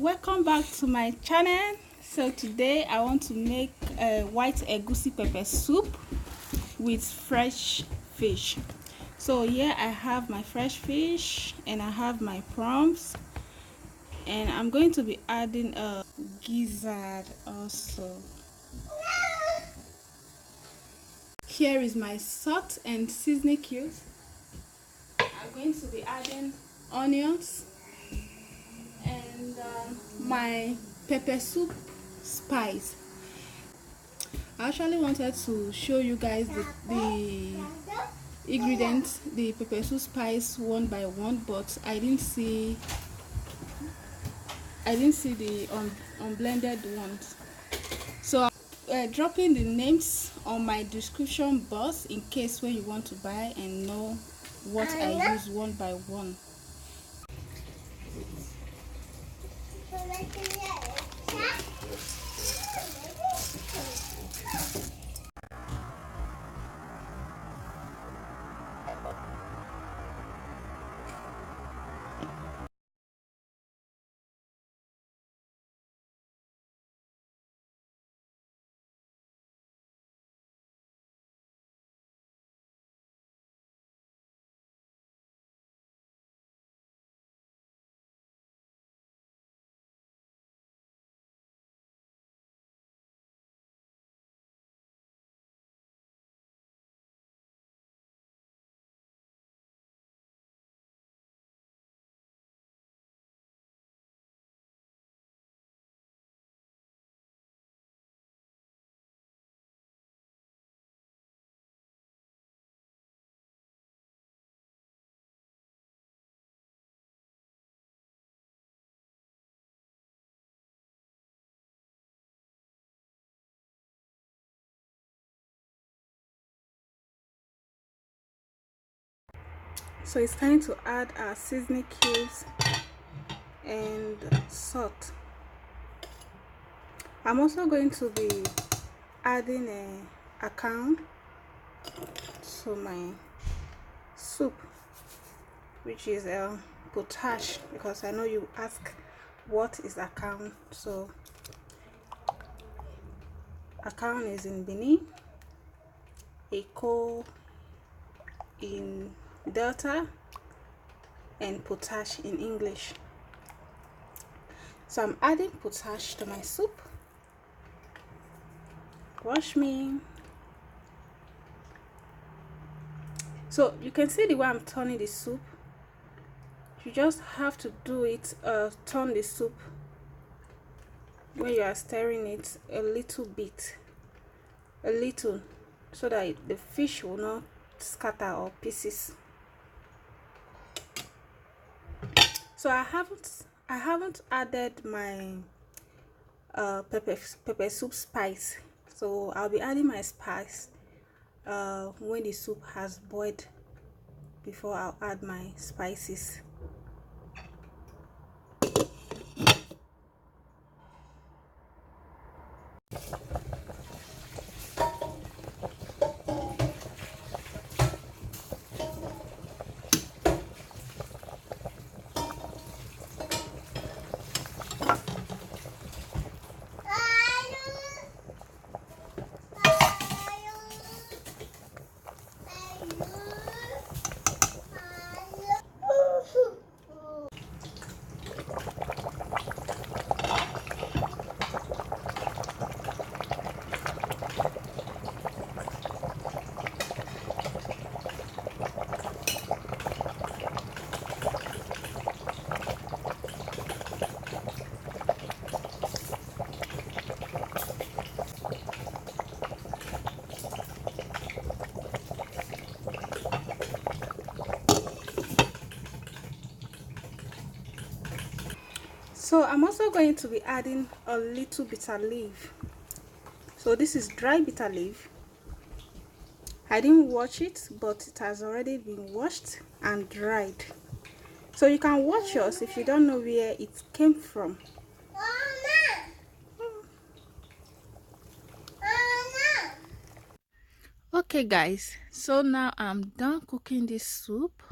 welcome back to my channel. So today I want to make a white egusi pepper soup with fresh fish. So here I have my fresh fish and I have my prawns, and I'm going to be adding a gizzard also. Here is my salt and seasoning cubes. I'm going to be adding onions and my pepper soup spice. I actually wanted to show you guys the ingredients, the pepper soup spice one by one, but I didn't see the unblended ones. So dropping the names on my description box in case when you want to buy and know what I use one by one. So it's time to add our seasoning cubes and salt. I'm also going to be adding a can to my soup, which is potash, because I know you ask what is a can. So a can is in Benin, Eco in Delta, and potash in English. So I'm adding potash to my soup. Wash me. So you can see the way I'm turning the soup. You just have to do it, turn the soup when you are stirring it a little bit, so that the fish will not scatter or pieces. So I haven't added my pepper soup spice, so I'll be adding my spice when the soup has boiled, before I'll add my spices. So I'm also going to be adding a little bitter leaf. So this is dry bitter leaf. I didn't wash it, but it has already been washed and dried. So you can wash yours if you don't know where it came from. Okay guys, so now I'm done cooking this soup.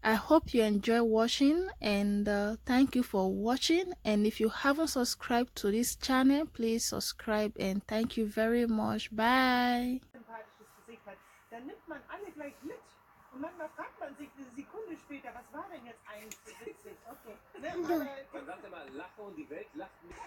I hope you enjoy watching, and thank you for watching. And if you haven't subscribed to this channel, please subscribe, and thank you very much. Bye. Sympathisches Gesicht hat, dann nimmt man alle gleich mit. Und manchmal fragt man sich eine Sekunde später, was war denn jetzt eigentlich so witzig? Okay. Ne, aber man sagt immer, lachen und die Welt lacht nicht.